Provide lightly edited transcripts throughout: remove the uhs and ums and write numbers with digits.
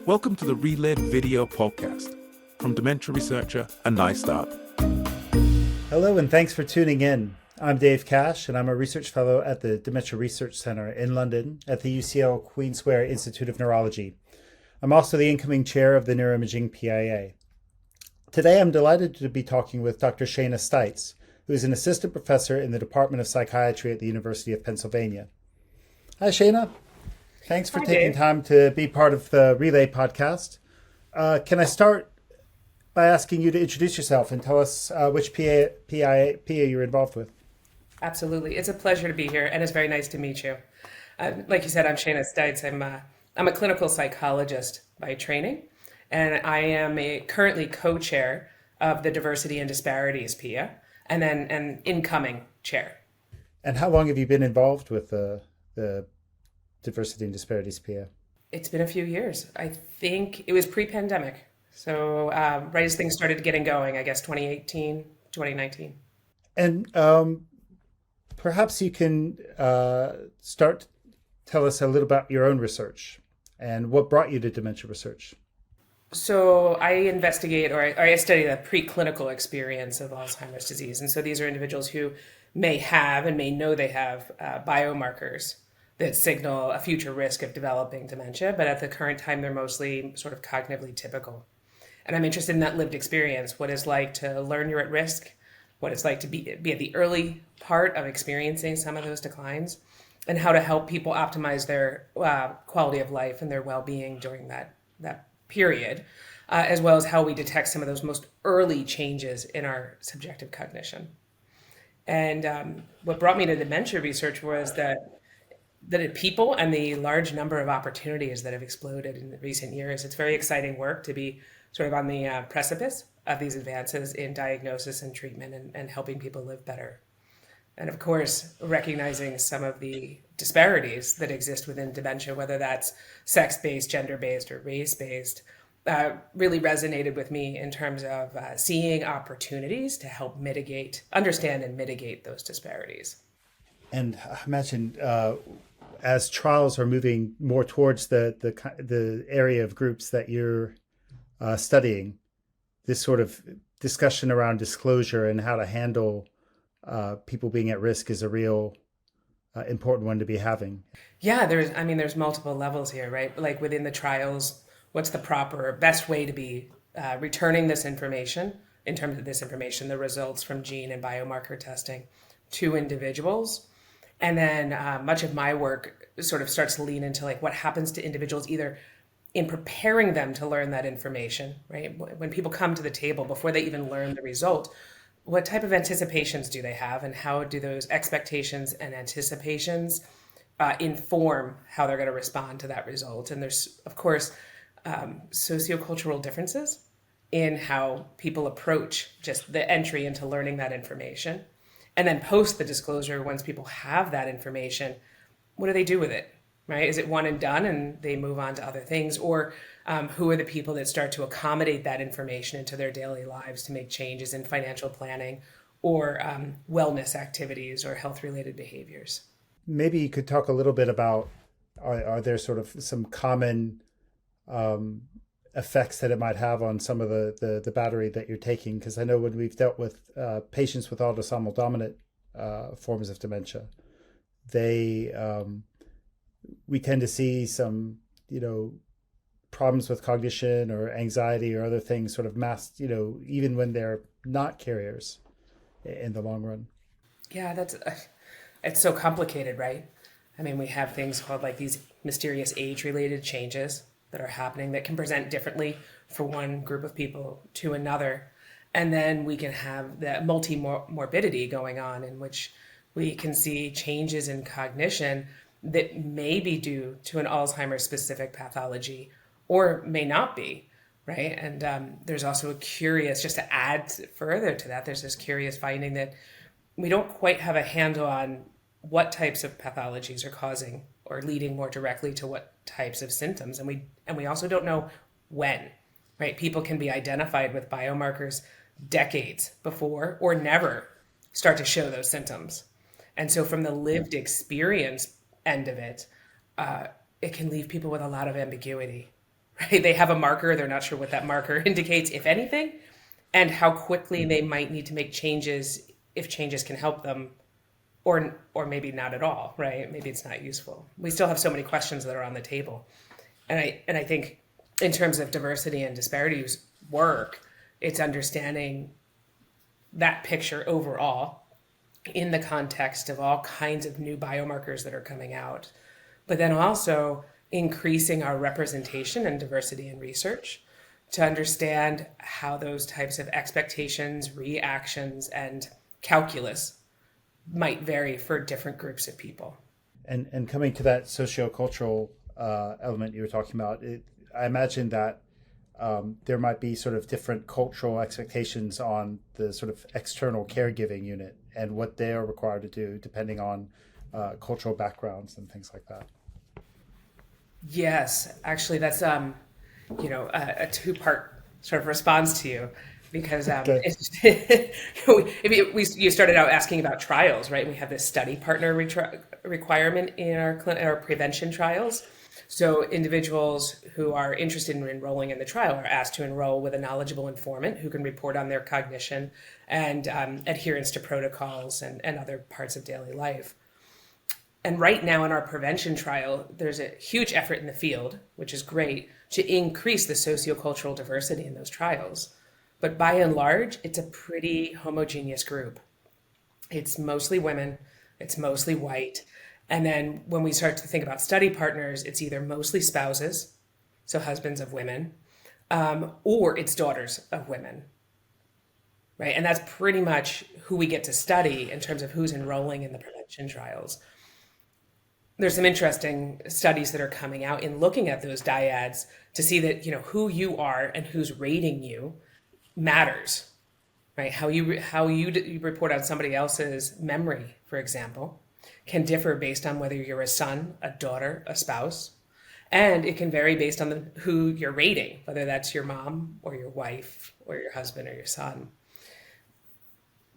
Welcome to the Relay Video Podcast from Dementia Researcher and ISTAART. Hello, and thanks for tuning in. I'm Dave Cash, and I'm a research fellow at the Dementia Research Center in London at the UCL Queensware Institute of Neurology. I'm also the incoming chair of the Neuroimaging PIA. Today, I'm delighted to be talking with Dr. Shana Stites, who is an assistant professor in the Department of Psychiatry at the University of Pennsylvania. Hi, Shana. Thanks for taking time to be part of the Relay Podcast. Can I start by asking you to introduce yourself and tell us which PIA you're involved with? Absolutely. It's a pleasure to be here, and it's very nice to meet you. Like you said, I'm Shana Stites. I'm a clinical psychologist by training, and I am currently co-chair of the Diversity and Disparities PIA, and then an incoming chair. And how long have you been involved with the Diversity and Disparities PIA? It's been a few years. I think it was pre-pandemic. So right as things started getting going, I guess 2018, 2019. And perhaps you can tell us a little about your own research and what brought you to dementia research. So I investigate or I study the preclinical experience of Alzheimer's disease. And so these are individuals who may have and may know they have biomarkers that signal a future risk of developing dementia, but at the current time, they're mostly sort of cognitively typical. And I'm interested in that lived experience, what it's like to learn you're at risk, what it's like to be at the early part of experiencing some of those declines, and how to help people optimize their quality of life and their well-being during that period, as well as how we detect some of those most early changes in our subjective cognition. And what brought me to dementia research was that people and the large number of opportunities that have exploded in recent years. It's very exciting work to be sort of on the precipice of these advances in diagnosis and treatment and helping people live better. And of course, recognizing some of the disparities that exist within dementia, whether that's sex-based, gender-based, or race-based, really resonated with me in terms of seeing opportunities to help understand and mitigate those disparities. And I imagine as trials are moving more towards the area of groups that you're studying, this sort of discussion around disclosure and how to handle people being at risk is a real important one to be having. Yeah, there's multiple levels here, right? Like within the trials, what's the proper best way to be returning this information, in terms of this information, the results from gene and biomarker testing to individuals. And then much of my work sort of starts to lean into like what happens to individuals either in preparing them to learn that information, right? When people come to the table before they even learn the result, what type of anticipations do they have, and how do those expectations and anticipations inform how they're going to respond to that result? And there's, of course, sociocultural differences in how people approach just the entry into learning that information. And then post the disclosure, once people have that information, what do they do with it, right? Is it one and done and they move on to other things? Or who are the people that start to accommodate that information into their daily lives to make changes in financial planning or wellness activities or health-related behaviors? Maybe you could talk a little bit about, are there sort of some common effects that it might have on some of the battery that you're taking? Because I know when we've dealt with patients with autosomal dominant forms of dementia, we tend to see some, problems with cognition or anxiety or other things sort of masked, even when they're not carriers in the long run. Yeah, it's so complicated, right? I mean, we have things called like these mysterious age-related changes that are happening that can present differently for one group of people to another. And then we can have the multi-morbidity going on, in which we can see changes in cognition that may be due to an Alzheimer's specific pathology or may not be, right? And there's also just to add further to that, there's this curious finding that we don't quite have a handle on what types of pathologies are causing or leading more directly to what types of symptoms. And we also don't know when, right? People can be identified with biomarkers decades before or never start to show those symptoms. And so from the lived experience end of it, it can leave people with a lot of ambiguity, right? They have a marker, they're not sure what that marker indicates, if anything, and how quickly they might need to make changes if changes can help them, or maybe not at all, right? Maybe it's not useful. We still have so many questions that are on the table. And I think in terms of diversity and disparities work, it's understanding that picture overall in the context of all kinds of new biomarkers that are coming out, but then also increasing our representation and diversity in research to understand how those types of expectations, reactions, and calculus might vary for different groups of people. And coming to that sociocultural element you were talking about, I imagine that there might be sort of different cultural expectations on the sort of external caregiving unit and what they are required to do depending on cultural backgrounds and things like that. Yes, actually, that's a two-part sort of response to you, because you started out asking about trials, right? We have this study partner requirement in our prevention trials. So individuals who are interested in enrolling in the trial are asked to enroll with a knowledgeable informant who can report on their cognition and adherence to protocols and other parts of daily life. And right now in our prevention trial, there's a huge effort in the field, which is great, to increase the sociocultural diversity in those trials. But by and large, it's a pretty homogeneous group. It's mostly women, it's mostly white. And then when we start to think about study partners, it's either mostly spouses, so husbands of women, or it's daughters of women, right? And that's pretty much who we get to study in terms of who's enrolling in the prevention trials. There's some interesting studies that are coming out in looking at those dyads to see that, who you are and who's rating you matters, right? How you report on somebody else's memory, for example, can differ based on whether you're a son, a daughter, a spouse, and it can vary based on who you're rating, whether that's your mom or your wife or your husband or your son.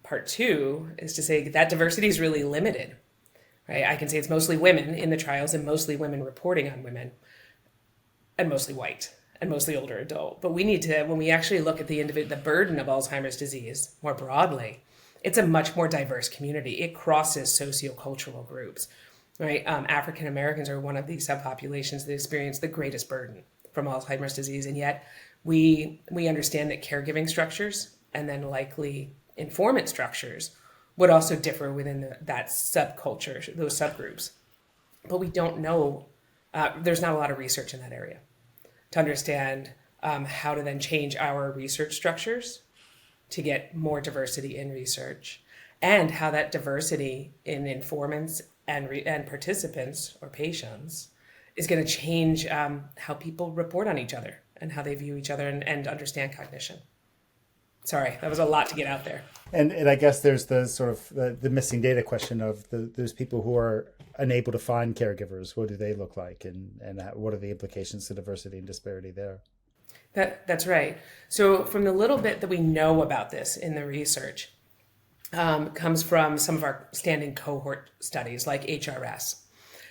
Part two is to say that diversity is really limited, right? I can say it's mostly women in the trials and mostly women reporting on women and mostly white and mostly older adult. But we need to, when we actually look at the burden of Alzheimer's disease more broadly, it's a much more diverse community. It crosses sociocultural groups, right? African Americans are one of the subpopulations that experience the greatest burden from Alzheimer's disease. And yet we understand that caregiving structures and then likely informant structures would also differ within that subculture, those subgroups. But we don't know, there's not a lot of research in that area to understand how to then change our research structures to get more diversity in research, and how that diversity in informants and participants or patients is going to change how people report on each other and how they view each other and understand cognition. Sorry, that was a lot to get out there. And I guess there's the sort of the missing data question of those people who are unable to find caregivers. What do they look like, and what are the implications to diversity and disparity there? That's right. So from the little bit that we know about this in the research, comes from some of our standing cohort studies like HRS.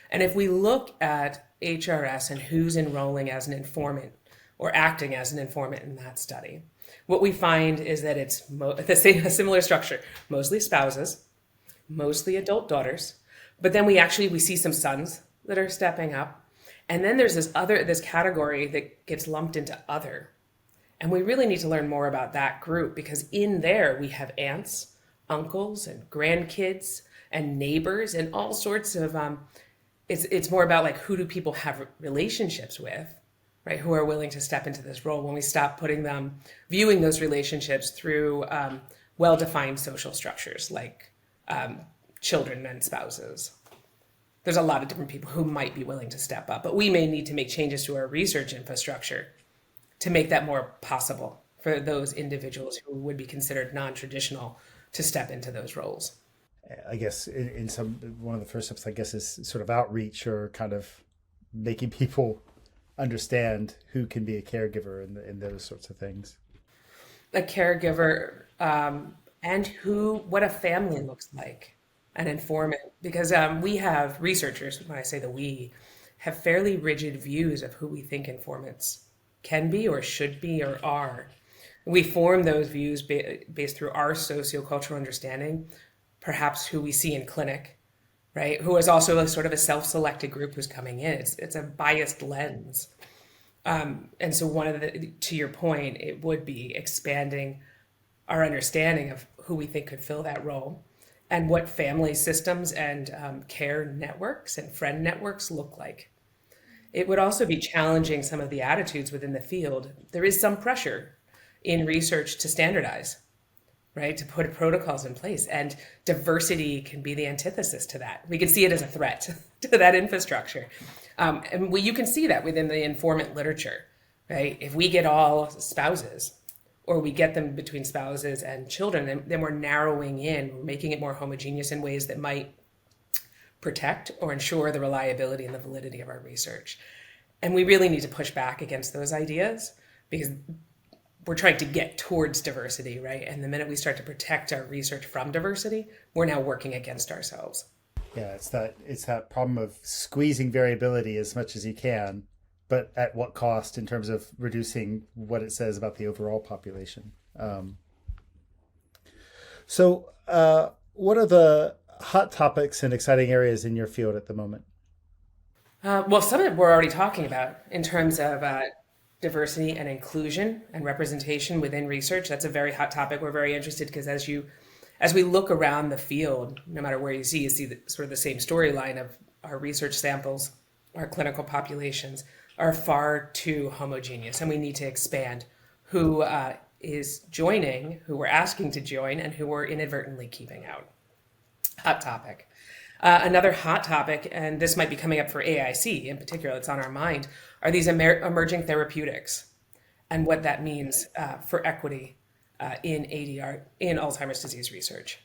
And if we look at HRS and who's enrolling as an informant or acting as an informant in that study, what we find is that it's a similar structure, mostly spouses, mostly adult daughters, but then we see some sons that are stepping up. And then there's this category that gets lumped into other. And we really need to learn more about that group, because in there we have aunts, uncles, and grandkids and neighbors and all sorts of, it's more about like, who do people have relationships with, right? Who are willing to step into this role when we stop viewing those relationships through well-defined social structures like children and spouses. There's a lot of different people who might be willing to step up, but we may need to make changes to our research infrastructure to make that more possible for those individuals who would be considered non-traditional to step into those roles. I guess one of the first steps, I guess, is sort of outreach, or kind of making people understand who can be a caregiver and those sorts of things. A caregiver and what a family looks like. An informant, because we have researchers, when I say we, have fairly rigid views of who we think informants can be or should be or are. We form those views based through our sociocultural understanding, perhaps who we see in clinic, right? Who is also a sort of a self-selected group who's coming in. It's a biased lens. And so to your point, it would be expanding our understanding of who we think could fill that role and what family systems and care networks and friend networks look like. It would also be challenging some of the attitudes within the field. There is some pressure in research to standardize, right? To put protocols in place, and diversity can be the antithesis to that. We can see it as a threat to that infrastructure. You can see that within the informant literature, right? If we get all spouses, or we get them between spouses and children, then we're narrowing in, we're making it more homogeneous in ways that might protect or ensure the reliability and the validity of our research. And we really need to push back against those ideas, because we're trying to get towards diversity, right? And the minute we start to protect our research from diversity, we're now working against ourselves. Yeah, it's that problem of squeezing variability as much as you can, but at what cost in terms of reducing what it says about the overall population. So what are the hot topics and exciting areas in your field at the moment? Well, some of it we're already talking about in terms of diversity and inclusion and representation within research. That's a very hot topic. We're very interested because as we look around the field, no matter where you see sort of the same storyline of our research samples, our clinical populations are far too homogeneous, and we need to expand who is joining, who we're asking to join, and who we're inadvertently keeping out. Hot topic. Another hot topic, and this might be coming up for AAIC in particular, it's on our mind, are these emerging therapeutics and what that means for equity in ADR, in Alzheimer's disease research.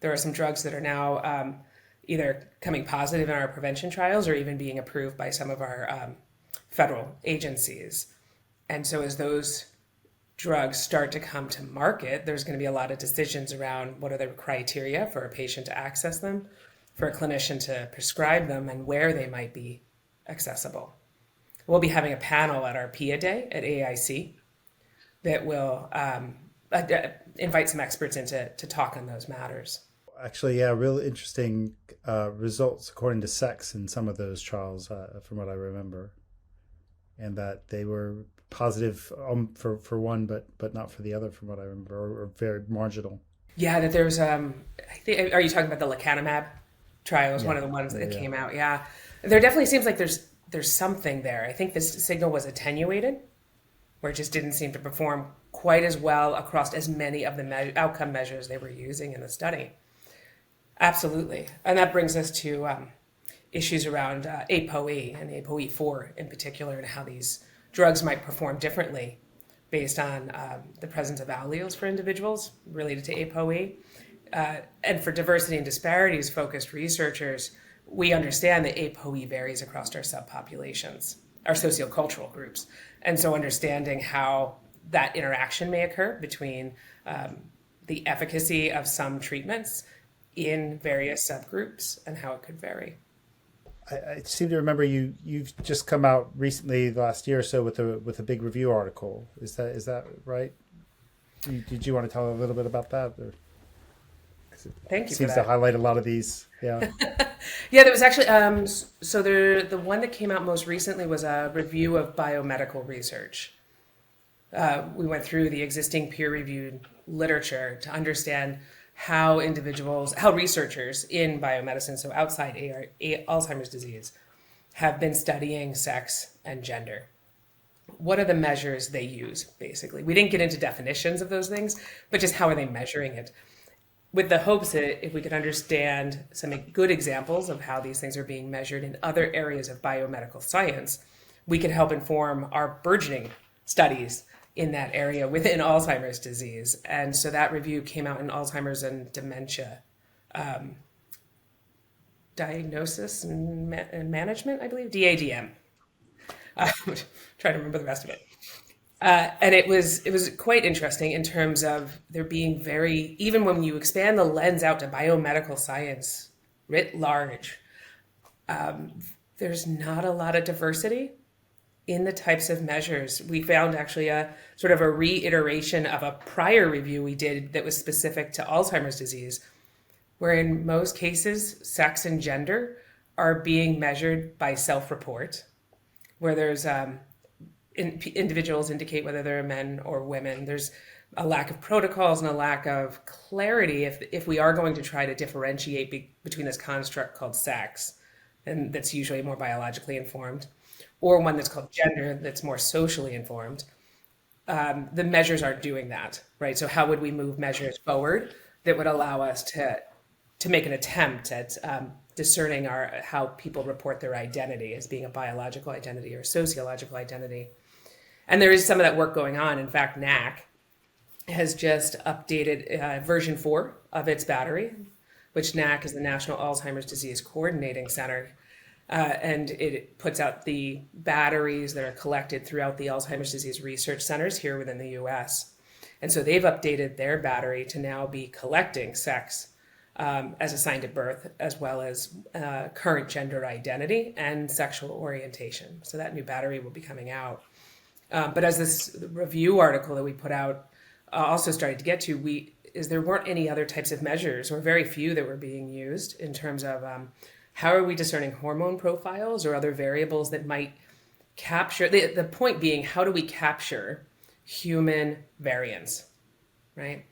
There are some drugs that are now either coming positive in our prevention trials or even being approved by some of our federal agencies. And so as those drugs start to come to market, there's going to be a lot of decisions around what are the criteria for a patient to access them, for a clinician to prescribe them, and where they might be accessible. We'll be having a panel at our PIA Day at AAIC that will invite some experts in to talk on those matters. Actually, yeah, real interesting results according to sex in some of those trials, from what I remember, and that they were positive for one, but not for the other, from what I remember, or very marginal. Yeah, that there's I think, are you talking about the lecanemab trial? Was one of the ones that came out. Yeah, there definitely seems like there's something there. I think this signal was attenuated, where it just didn't seem to perform quite as well across as many of the outcome measures they were using in the study. Absolutely, and that brings us to issues around APOE and APOE4 in particular, and how these drugs might perform differently based on the presence of alleles for individuals related to APOE. And for diversity and disparities focused researchers, we understand that APOE varies across our subpopulations, our sociocultural groups. And so understanding how that interaction may occur between the efficacy of some treatments in various subgroups and how it could vary. I seem to remember you've just come out recently, last year or so, with a big review article. Is that right? Did you want to tell a little bit about that? Or? Thank you. It seems to highlight a lot of these. Yeah. Yeah, there was actually the one that came out most recently was a review of biomedical research. We went through the existing peer-reviewed literature to understand how researchers in biomedicine, so outside Alzheimer's disease, have been studying sex and gender. What are the measures they use, basically? We didn't get into definitions of those things, but just how are they measuring it? With the hopes that if we could understand some good examples of how these things are being measured in other areas of biomedical science, we could help inform our burgeoning studies in that area within Alzheimer's disease. And so that review came out in Alzheimer's and Dementia Diagnosis and Management, I believe, DADM. Trying to remember the rest of it. And it was quite interesting in terms of there being even when you expand the lens out to biomedical science writ large, there's not a lot of diversity in the types of measures. We found actually a sort of a reiteration of a prior review we did that was specific to Alzheimer's disease, where in most cases, sex and gender are being measured by self-report, where there's individuals indicate whether they're men or women. There's a lack of protocols and a lack of clarity if we are going to try to differentiate between this construct called sex, and that's usually more biologically informed, or one that's called gender that's more socially informed. The measures aren't doing that, right? So how would we move measures forward that would allow us to make an attempt at discerning how people report their identity as being a biological identity or sociological identity? And there is some of that work going on. In fact, NAC has just updated version 4 of its battery, which NAC is the National Alzheimer's Disease Coordinating Center. And it puts out the batteries that are collected throughout the Alzheimer's disease research centers here within the US. And so they've updated their battery to now be collecting sex as assigned at birth, as well as current gender identity and sexual orientation. So that new battery will be coming out. But as this review article that we put out also started to get to, there weren't any other types of measures, or very few that were being used in terms of how are we discerning hormone profiles or other variables that might capture, the point being, how do we capture human variance, right?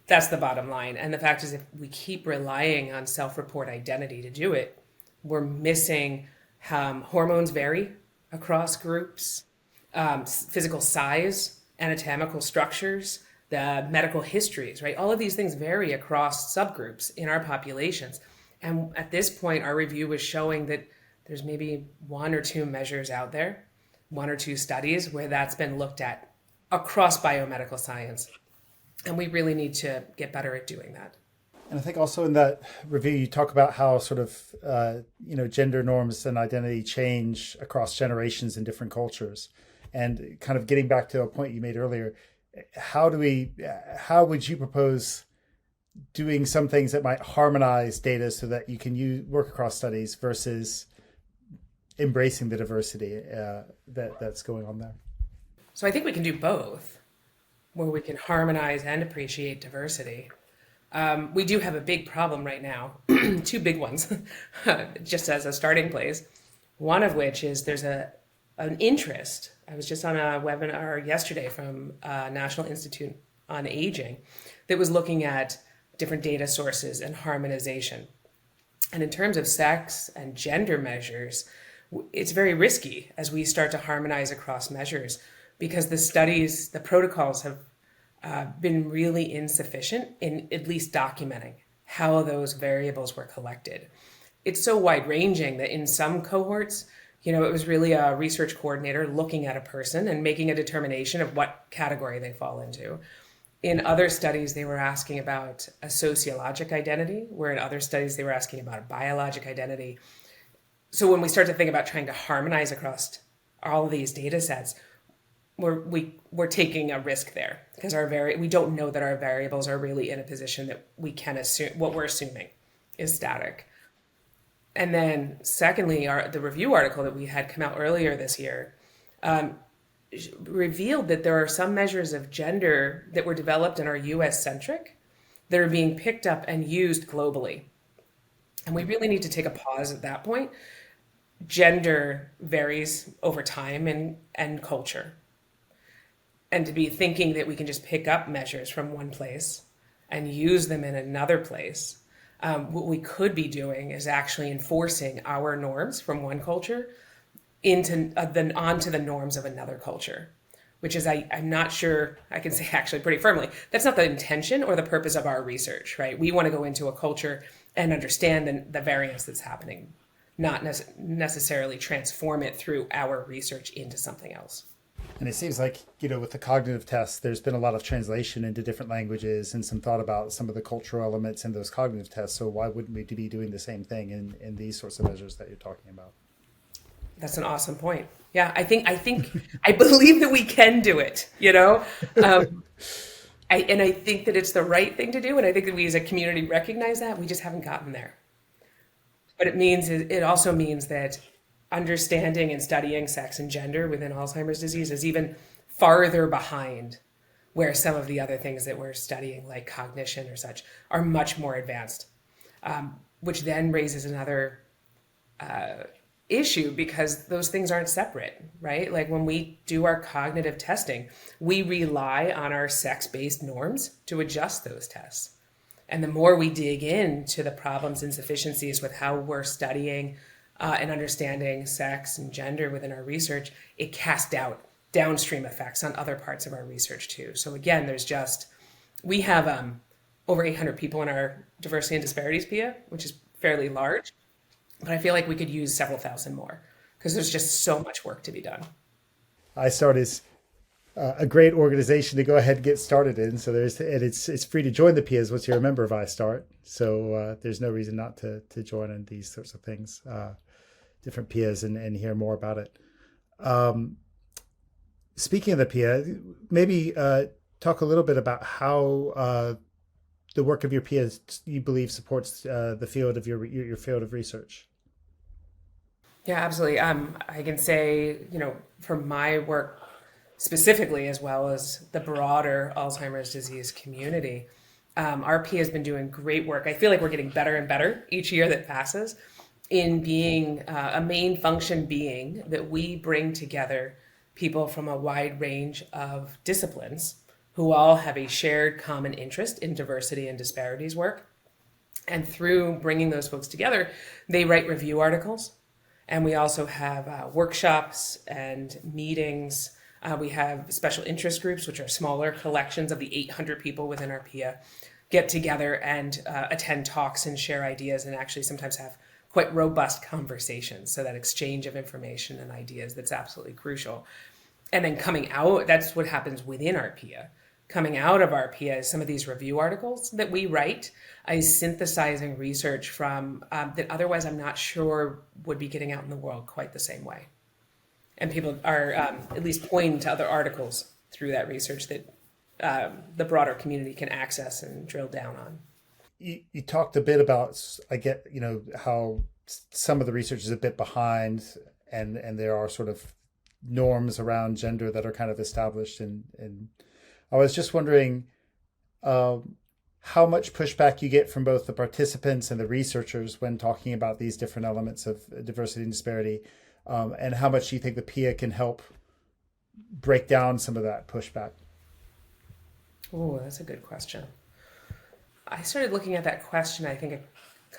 That's the bottom line. And the fact is, if we keep relying on self-report identity to do it, we're missing hormones vary across groups, physical size, anatomical structures, the medical histories, right? All of these things vary across subgroups in our populations. And at this point, our review was showing that there's maybe 1 or 2 measures out there, 1 or 2 studies where that's been looked at across biomedical science. And we really need to get better at doing that. And I think also in that review, you talk about how sort of, gender norms and identity change across generations in different cultures. And kind of getting back to a point you made earlier, how would you propose doing some things that might harmonize data so that you can work across studies versus embracing the diversity that's going on there? So I think we can do both, where we can harmonize and appreciate diversity. We do have a big problem right now, 2 big ones, just as a starting place. One of which is there's an interest. I was just on a webinar yesterday from National Institute on Aging that was looking at different data sources and harmonization. And in terms of sex and gender measures, it's very risky as we start to harmonize across measures, because the protocols have been really insufficient in at least documenting how those variables were collected. It's so wide ranging that in some cohorts, it was really a research coordinator looking at a person and making a determination of what category they fall into. In other studies, they were asking about a sociologic identity, where in other studies, they were asking about a biologic identity. So when we start to think about trying to harmonize across all of these data sets, we're taking a risk there, because we don't know that our variables are really in a position that we can assume what we're assuming is static. And then secondly, the review article that we had come out earlier this year revealed that there are some measures of gender that were developed and are US-centric that are being picked up and used globally. And we really need to take a pause at that point. Gender varies over time and culture. And to be thinking that we can just pick up measures from one place and use them in another place, what we could be doing is actually enforcing our norms from one culture onto the norms of another culture, which is, I'm not sure I can say actually pretty firmly, that's not the intention or the purpose of our research, right? We want to go into a culture and understand the variance that's happening, not necessarily transform it through our research into something else. And it seems like, with the cognitive tests, there's been a lot of translation into different languages and some thought about some of the cultural elements in those cognitive tests. So why wouldn't we be doing the same thing in these sorts of measures that you're talking about? That's an awesome point. Yeah, I believe that we can do it, I think that it's the right thing to do. And I think that we as a community recognize that. We just haven't gotten there. But it also means that understanding and studying sex and gender within Alzheimer's disease is even farther behind where some of the other things that we're studying, like cognition or such, are much more advanced, which then raises another issue because those things aren't separate, right? Like when we do our cognitive testing, we rely on our sex-based norms to adjust those tests. And the more we dig into the problems and insufficiencies with how we're studying and understanding sex and gender within our research, it casts out downstream effects on other parts of our research too. So again, we have over 800 people in our Diversity and Disparities PIA, which is fairly large, but I feel like we could use several thousand more because there's just so much work to be done. ISTAART is a great organization to go ahead and get started in. So it's free to join the PIAs once you're a member of ISTAART. So there's no reason not to join in these sorts of things, different PIAs, and hear more about it. Speaking of the PIA, maybe talk a little bit about how the work of your PIAs you believe supports the field of your field of research. Yeah, absolutely. I can say, for my work specifically, as well as the broader Alzheimer's disease community, our PIA has been doing great work. I feel like we're getting better and better each year that passes in being a main function being that we bring together people from a wide range of disciplines who all have a shared common interest in diversity and disparities work. And through bringing those folks together, they write review articles. And we also have workshops and meetings. We have special interest groups, which are smaller collections of the 800 people within our PIA, get together and attend talks and share ideas and actually sometimes have quite robust conversations. So that exchange of information and ideas, that's absolutely crucial. And then coming out, that's what happens within our PIA. Coming out of our PIA is some of these review articles that we write is synthesizing research from that otherwise I'm not sure would be getting out in the world quite the same way. And people are at least pointing to other articles through that research that the broader community can access and drill down on. You talked a bit about, I get, how some of the research is a bit behind and there are sort of norms around gender that are kind of established. And I was just wondering how much pushback you get from both the participants and the researchers when talking about these different elements of diversity and disparity, and how much you think the PIA can help break down some of that pushback. Oh, that's a good question. I started looking at that question, I think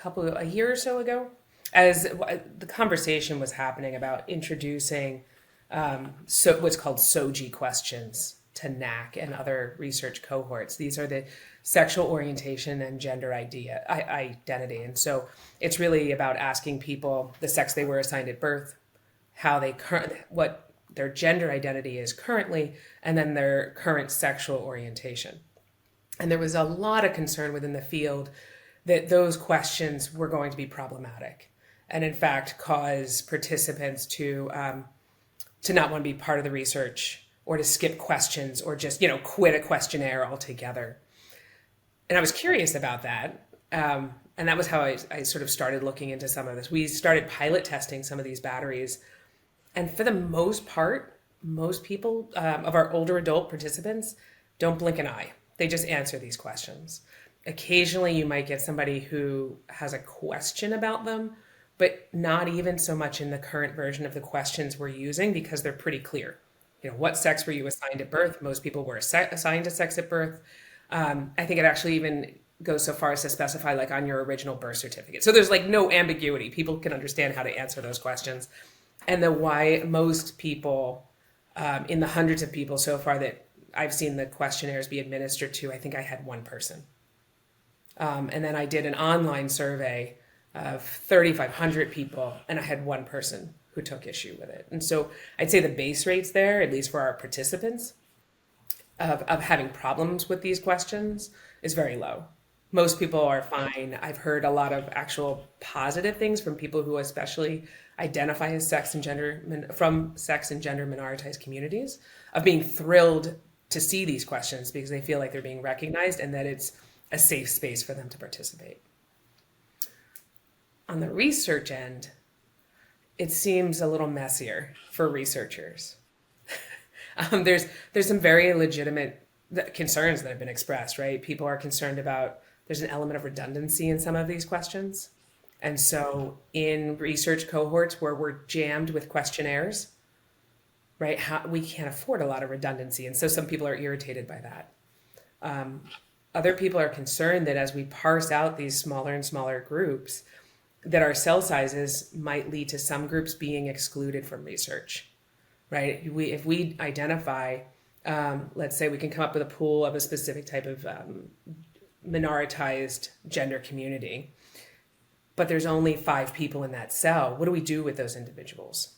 a year or so ago, as the conversation was happening about introducing what's called SOGI questions to NAC and other research cohorts. These are the sexual orientation and gender identity. And so it's really about asking people the sex they were assigned at birth, what their gender identity is currently, and then their current sexual orientation. And there was a lot of concern within the field that those questions were going to be problematic and in fact cause participants to not want to be part of the research or to skip questions or just, quit a questionnaire altogether. And I was curious about that. And that was how I sort of started looking into some of this. We started pilot testing some of these batteries. And for the most part, most people of our older adult participants don't blink an eye. They just answer these questions. Occasionally, you might get somebody who has a question about them, but not even so much in the current version of the questions we're using because they're pretty clear. What sex were you assigned at birth? Most people were assigned a sex at birth. I think it actually even goes so far as to specify like on your original birth certificate. So there's like no ambiguity. People can understand how to answer those questions. And then why most people, in the hundreds of people so far that I've seen the questionnaires be administered to, I think I had one person. And then I did an online survey of 3,500 people, and I had one person who took issue with it. And so I'd say the base rates there, at least for our participants, of having problems with these questions is very low. Most people are fine. I've heard a lot of actual positive things from people who especially identify as sex and gender minoritized communities, of being thrilled to see these questions because they feel like they're being recognized and that it's a safe space for them to participate. On the research end, it seems a little messier for researchers. There's some very legitimate concerns that have been expressed, right? People are concerned about there's an element of redundancy in some of these questions. And so in research cohorts where we're jammed with questionnaires, right, we can't afford a lot of redundancy. And so some people are irritated by that. Other people are concerned that as we parse out these smaller and smaller groups, that our cell sizes might lead to some groups being excluded from research, right? If we identify, let's say we can come up with a pool of a specific type of minoritized gender community, but there's only 5 people in that cell. What do we do with those individuals?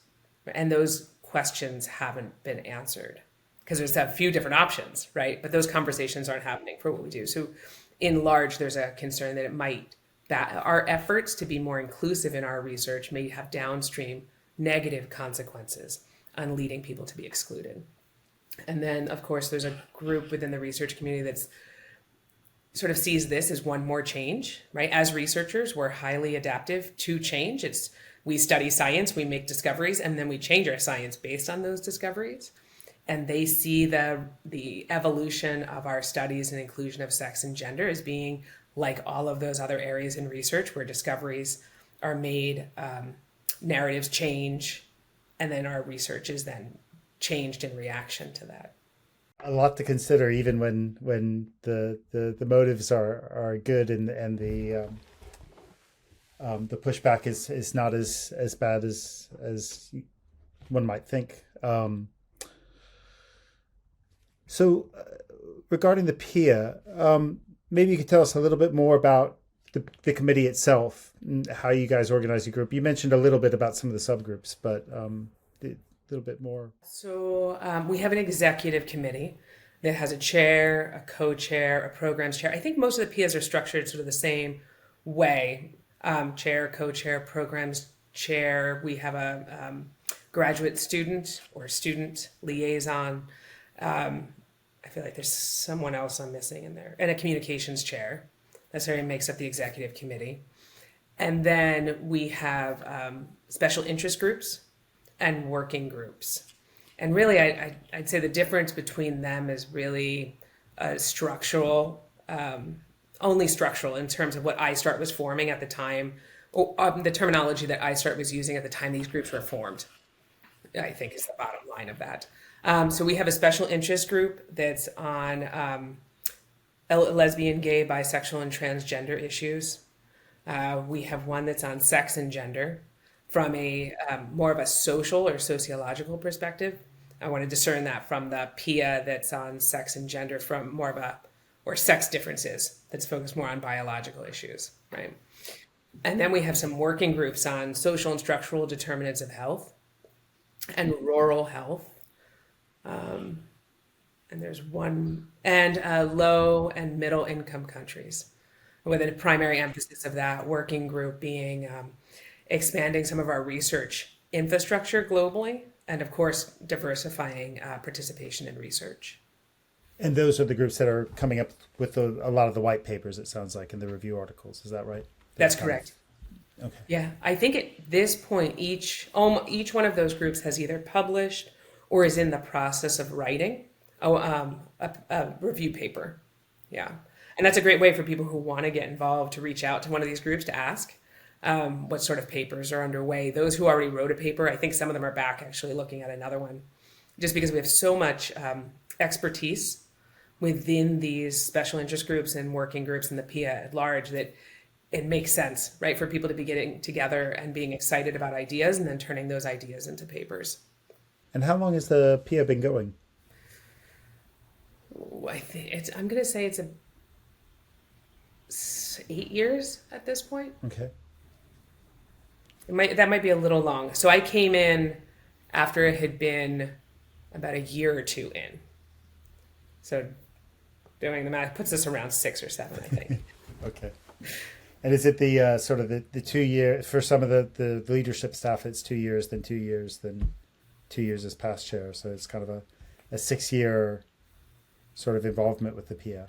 And those questions haven't been answered because there's a few different options, right? But those conversations aren't happening for what we do. So in large, there's a concern that our efforts to be more inclusive in our research may have downstream negative consequences on leading people to be excluded. And then, of course, there's a group within the research community that's sort of sees this as one more change, right? As researchers, we're highly adaptive to change. We study science, we make discoveries, and then we change our science based on those discoveries. And they see the evolution of our studies and inclusion of sex and gender as being like all of those other areas in research where discoveries are made, narratives change, and then our research is then changed in reaction to that. A lot to consider, even when the motives are good and the pushback is not as bad as one might think. So regarding the PIA, maybe you could tell us a little bit more about the committee itself and how you guys organize your group. You mentioned a little bit about some of the subgroups, but a little bit more. So we have an executive committee that has a chair, a co-chair, a programs chair. I think most of the PIAs are structured sort of the same way. Chair, co-chair, programs chair. We have a graduate student or student liaison. I feel like there's someone else I'm missing in there. And a communications chair. That sort of makes up the executive committee. And then we have special interest groups and working groups. And really, I'd say the difference between them is really structural, only structural in terms of what ISTAART was forming at the time, or the terminology that ISTAART was using at the time these groups were formed, I think is the bottom line of that. So we have a special interest group that's on lesbian, gay, bisexual, and transgender issues. We have one that's on sex and gender from a more of a social or sociological perspective. I want to discern that from the PIA that's on sex and gender from more of or sex differences that's focused more on biological issues, right? And then we have some working groups on social and structural determinants of health and rural health. And there's one, and low and middle income countries, with a primary emphasis of that working group being expanding some of our research infrastructure globally, and of course, diversifying participation in research. And those are the groups that are coming up with a lot of the white papers, it sounds like, in the review articles. Is that right? That's correct. Okay. Yeah, I think at this point, each one of those groups has either published or is in the process of writing a review paper. Yeah. And that's a great way for people who want to get involved to reach out to one of these groups to ask what sort of papers are underway. Those who already wrote a paper, I think some of them are back actually looking at another one, just because we have so much expertise within these special interest groups and working groups in the PIA at large that it makes sense, right, for people to be getting together and being excited about ideas and then turning those ideas into papers. And how long has the PIA been going? I think I'm going to say it's 8 years at this point. Okay. That might be a little long. So I came in after it had been about a year or two in. So doing the math puts us around 6 or 7, I think. Okay. And is it the sort of the 2 year, for some of the leadership staff, it's 2 years, then 2 years, then 2 years as past chair. So it's kind of a 6-year sort of involvement with the PIA.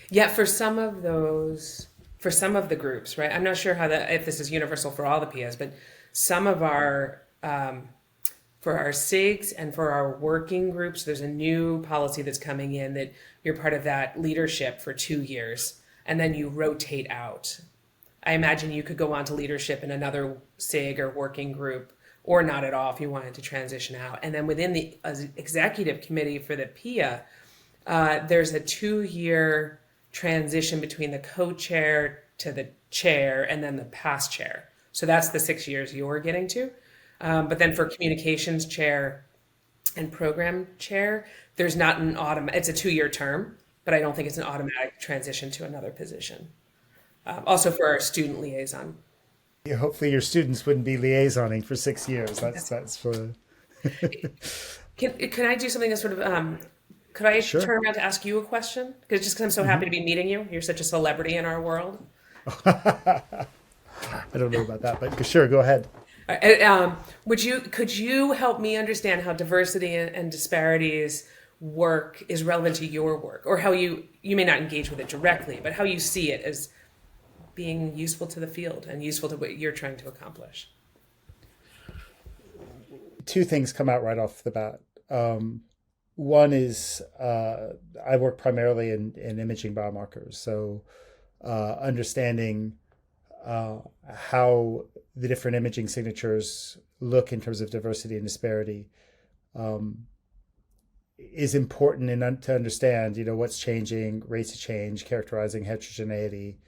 Yeah, for some of the groups, right? I'm not sure if this is universal for all the PIAs, but some of our for our SIGs and for our working groups, there's a new policy that's coming in that you're part of that leadership for 2 years and then you rotate out. I imagine you could go on to leadership in another SIG or working group, or not at all if you wanted to transition out. And then within the executive committee for the PIA, there's a 2-year transition between the co-chair to the chair and then the past chair. So that's the 6 years you're getting to. But then for communications chair and program chair, there's not an it's a 2-year term, but I don't think it's an automatic transition to another position. Also for our student liaison. Yeah, hopefully your students wouldn't be liaisoning for 6 years. That's for. Can I do something that's sort of, could I Sure. turn around to ask you a question? Because I'm so happy to be meeting you. You're such a celebrity in our world. I don't know about that, but sure, go ahead. Could you help me understand how diversity and disparities work is relevant to your work, or how you may not engage with it directly, but how you see it as being useful to the field and useful to what you're trying to accomplish? 2 things come out right off the bat. One is I work primarily in imaging biomarkers, so understanding how the different imaging signatures look in terms of diversity and disparity is important to understand, what's changing, rates of change, characterizing heterogeneity,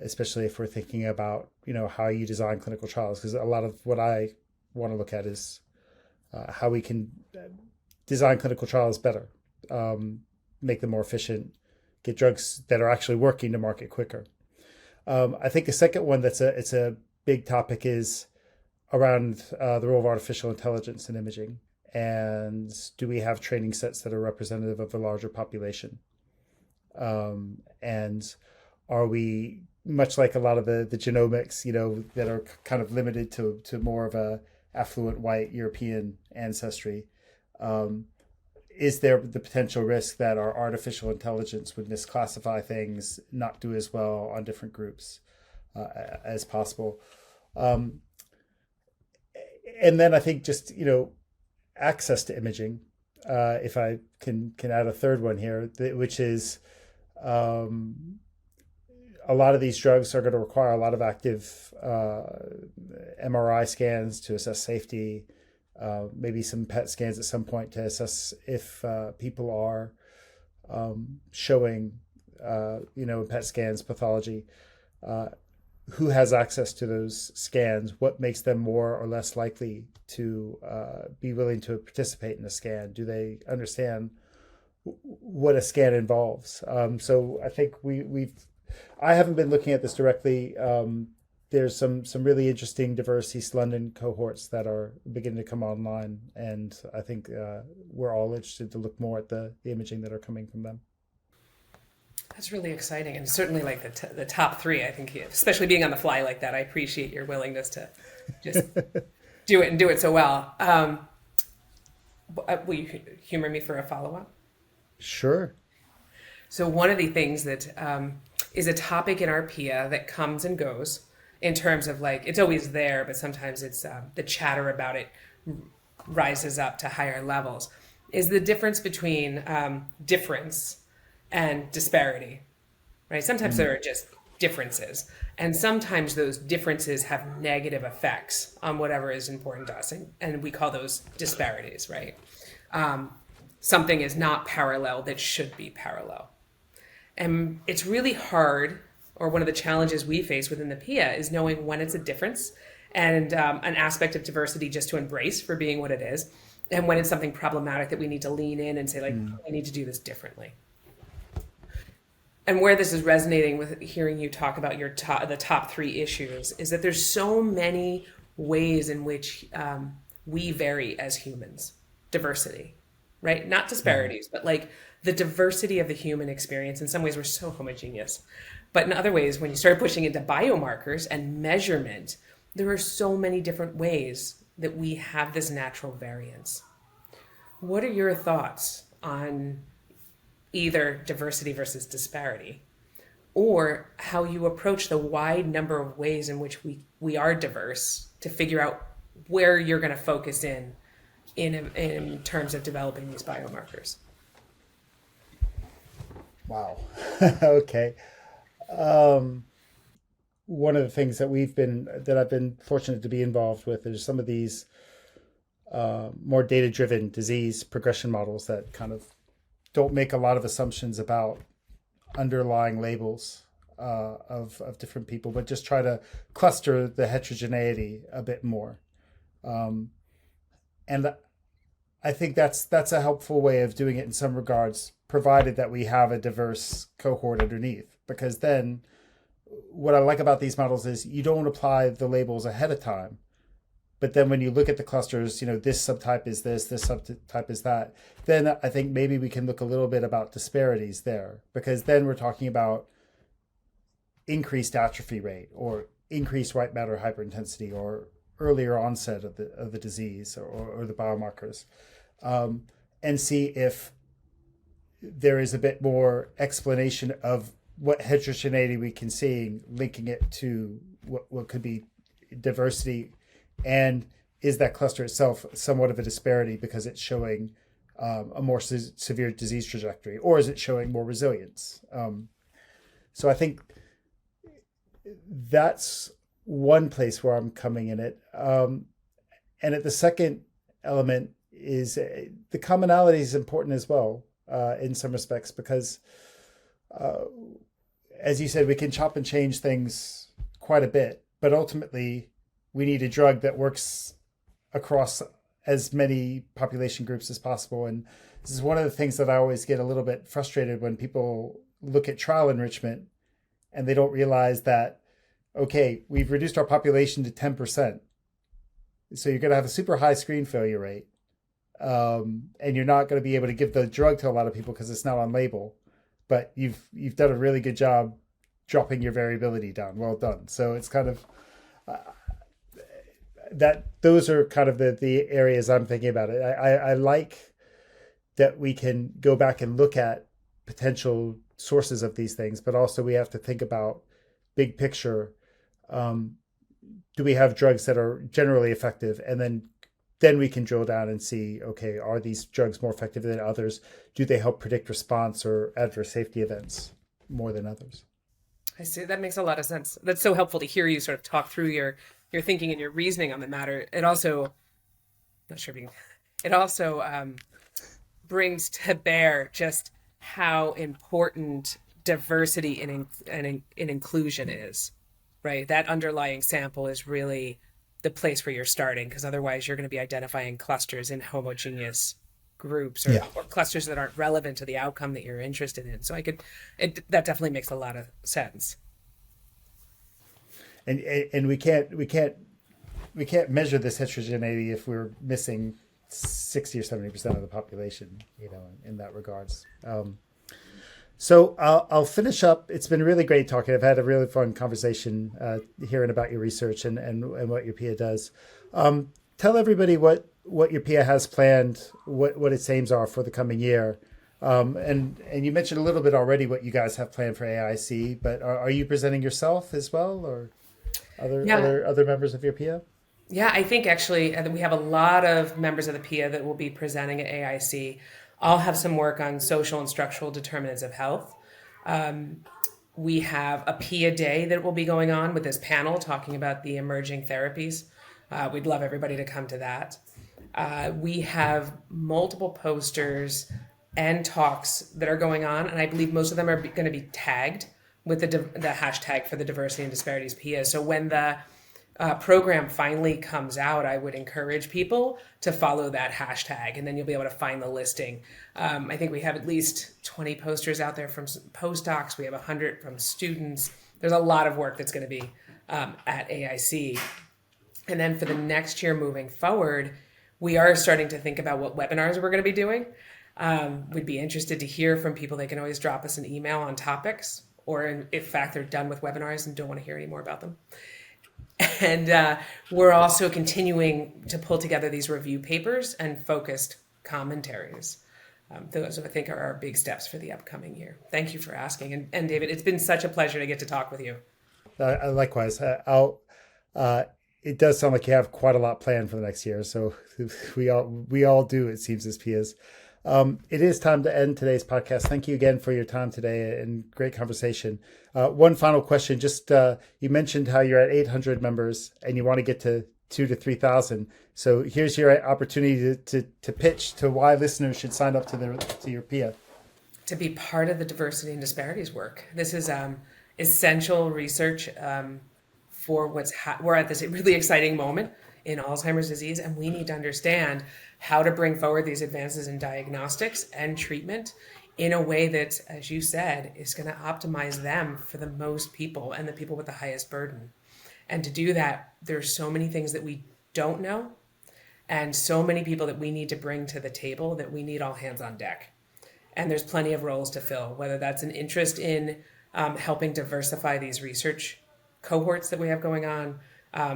especially if we're thinking about, how you design clinical trials, because a lot of what I want to look at is how we can design clinical trials better, make them more efficient, get drugs that are actually working to market quicker. I think the second one it's a big topic is around the role of artificial intelligence in imaging, and do we have training sets that are representative of a larger population? And are we, much like a lot of the genomics, that are kind of limited to more of a affluent white European ancestry, is there the potential risk that our artificial intelligence would misclassify things, not do as well on different groups as possible? And then I think just, access to imaging, if I can add a third one here, which is a lot of these drugs are going to require a lot of active MRI scans to assess safety, maybe some PET scans at some point to assess if people are showing, in PET scans pathology. Who has access to those scans? What makes them more or less likely to be willing to participate in a scan? Do they understand what a scan involves? So I think I haven't been looking at this directly. There's some really interesting diverse East London cohorts that are beginning to come online, and I think we're all interested to look more at the imaging that are coming from them. That's really exciting, and certainly like the top 3. I think, especially being on the fly like that, I appreciate your willingness to just do it and do it so well. Will you humor me for a follow-up? Sure. So one of the things that is a topic in our PIA that comes and goes, in terms of it's always there, but sometimes it's the chatter about it rises up to higher levels, is the difference between difference and disparity, right? Sometimes there are just differences, and sometimes those differences have negative effects on whatever is important to us, and we call those disparities, right? Something is not parallel that should be parallel. And it's really hard, or one of the challenges we face within the PIA is knowing when it's a difference and an aspect of diversity just to embrace for being what it is, and when it's something problematic that we need to lean in and say, we need to do this differently. And where this is resonating with hearing you talk about the top 3 issues is that there's so many ways in which we vary as humans. Diversity, right? Not disparities, but the diversity of the human experience. In some ways, we're so homogeneous. But in other ways, when you start pushing into biomarkers and measurement, there are so many different ways that we have this natural variance. What are your thoughts on either diversity versus disparity, or how you approach the wide number of ways in which we are diverse to figure out where you're going to focus in terms of developing these biomarkers. Wow. Okay. One of the things that I've been fortunate to be involved with is some of these more data-driven disease progression models that kind of don't make a lot of assumptions about underlying labels of different people, but just try to cluster the heterogeneity a bit more. And I think that's a helpful way of doing it in some regards, provided that we have a diverse cohort underneath. Because then what I like about these models is you don't apply the labels ahead of time. But then when you look at the clusters, this subtype is this subtype is that, then I think maybe we can look a little bit about disparities there, because then we're talking about increased atrophy rate or increased white matter hyperintensity or earlier onset of the disease or the biomarkers, and see if there is a bit more explanation of what heterogeneity we can see, linking it to what could be diversity, and is that cluster itself somewhat of a disparity because it's showing a more severe disease trajectory, or is it showing more resilience? So I think that's one place where I'm coming in it. And at the second element is the commonality is important as well in some respects, because as you said, we can chop and change things quite a bit, but ultimately we need a drug that works across as many population groups as possible. And this is one of the things that I always get a little bit frustrated when people look at trial enrichment and they don't realize that, okay, we've reduced our population to 10%. So you're going to have a super high screen failure rate. And you're not going to be able to give the drug to a lot of people because it's not on label. But you've done a really good job dropping your variability down. Well done. So it's kind of those are kind of the areas I'm thinking about it. I like that we can go back and look at potential sources of these things, but also we have to think about big picture. Do we have drugs that are generally effective? And then we can drill down and see, okay, are these drugs more effective than others? Do they help predict response or adverse safety events more than others? I see. That makes a lot of sense. That's so helpful to hear you sort of talk through your thinking and your reasoning on the matter. It also, brings to bear just how important diversity and inclusion is, right? That underlying sample is really the place where you're starting, because otherwise you're going to be identifying clusters in homogeneous groups or clusters that aren't relevant to the outcome that you're interested in. So that definitely makes a lot of sense. And we can't measure this heterogeneity if we're missing 60 or 70% of the population, in that regards. So I'll finish up. It's been really great talking. I've had a really fun conversation hearing about your research and what your PIA does. Tell everybody what your PIA has planned, what its aims are for the coming year. And you mentioned a little bit already what you guys have planned for AAIC, but are you presenting yourself as well, or other members of your PIA? Yeah, I think actually we have a lot of members of the PIA that will be presenting at AAIC. I'll have some work on social and structural determinants of health. We have a PIA day that will be going on with this panel talking about the emerging therapies. We'd love everybody to come to that. We have multiple posters and talks that are going on, and I believe most of them are going to be tagged with the hashtag for the Diversity and Disparities PIA. So when the program finally comes out, I would encourage people to follow that hashtag, and then you'll be able to find the listing. I think we have at least 20 posters out there from postdocs. We have 100 from students. There's a lot of work that's going to be at AIC. And then for the next year moving forward, we are starting to think about what webinars we're going to be doing. We'd be interested to hear from people. They can always drop us an email on topics, or in fact, they're done with webinars and don't want to hear any more about them. And we're also continuing to pull together these review papers and focused commentaries. those, I think, are our big steps for the upcoming year. Thank you for asking. And David, it's been such a pleasure to get to talk with you. Likewise. It does sound like you have quite a lot planned for the next year. So we all do, it seems, as PIAs. It is time to end today's podcast. Thank you again for your time today and great conversation. One final question. Just you mentioned how you're at 800 members and you want to get to 2,000 to 3,000. So here's your opportunity to pitch to why listeners should sign up to your PIA. To be part of the diversity and disparities work. This is essential research for we're at this really exciting moment in Alzheimer's disease, and we need to understand how to bring forward these advances in diagnostics and treatment in a way that, as you said, is going to optimize them for the most people and the people with the highest burden. And to do that, there's so many things that we don't know and so many people that we need to bring to the table that we need all hands on deck. And there's plenty of roles to fill, whether that's an interest in helping diversify these research cohorts that we have going on,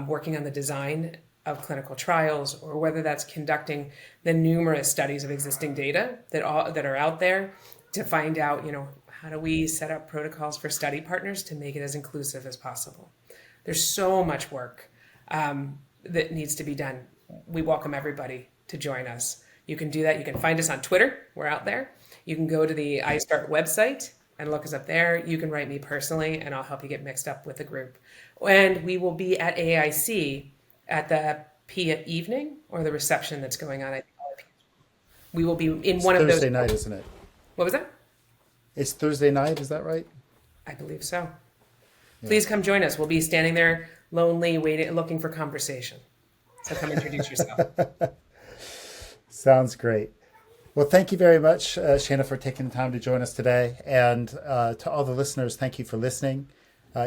working on the design of clinical trials, or whether that's conducting the numerous studies of existing data that are out there to find out, how do we set up protocols for study partners to make it as inclusive as possible. There's so much work that needs to be done. We welcome everybody to join us. You can do that. You can find us on Twitter. We're out there. You can go to the ISTAART website and look us up there. You can write me personally, and I'll help you get mixed up with the group. And we will be at AAIC at the PIA evening or the reception that's going on. We will be in one of those. Thursday night, isn't it? What was that? It's Thursday night. Is that right? I believe so. Yeah. Please come join us. We'll be standing there lonely, waiting, looking for conversation. So come introduce yourself. Sounds great. Well, thank you very much, Shana, for taking the time to join us today. And to all the listeners, thank you for listening.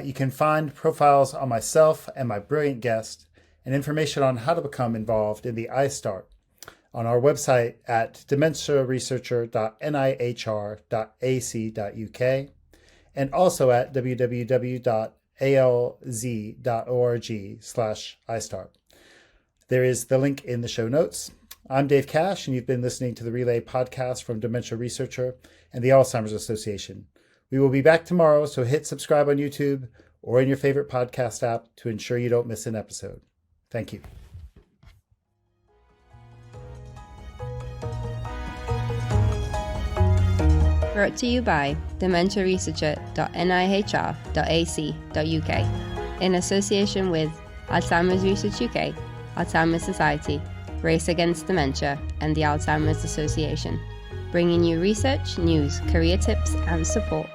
You can find profiles on myself and my brilliant guest and information on how to become involved in the ISTAART on our website at dementiaresearcher.nihr.ac.uk and also at www.alz.org/ISTAART. There is the link in the show notes. I'm Dave Cash, and you've been listening to the Relay Podcast from Dementia Researcher and the Alzheimer's Association. We will be back tomorrow, so hit subscribe on YouTube or in your favorite podcast app to ensure you don't miss an episode. Thank you. Brought to you by dementiaresearcher.nihr.ac.uk in association with Alzheimer's Research UK, Alzheimer's Society, Race Against Dementia, and the Alzheimer's Association, bringing you research, news, career tips, and support.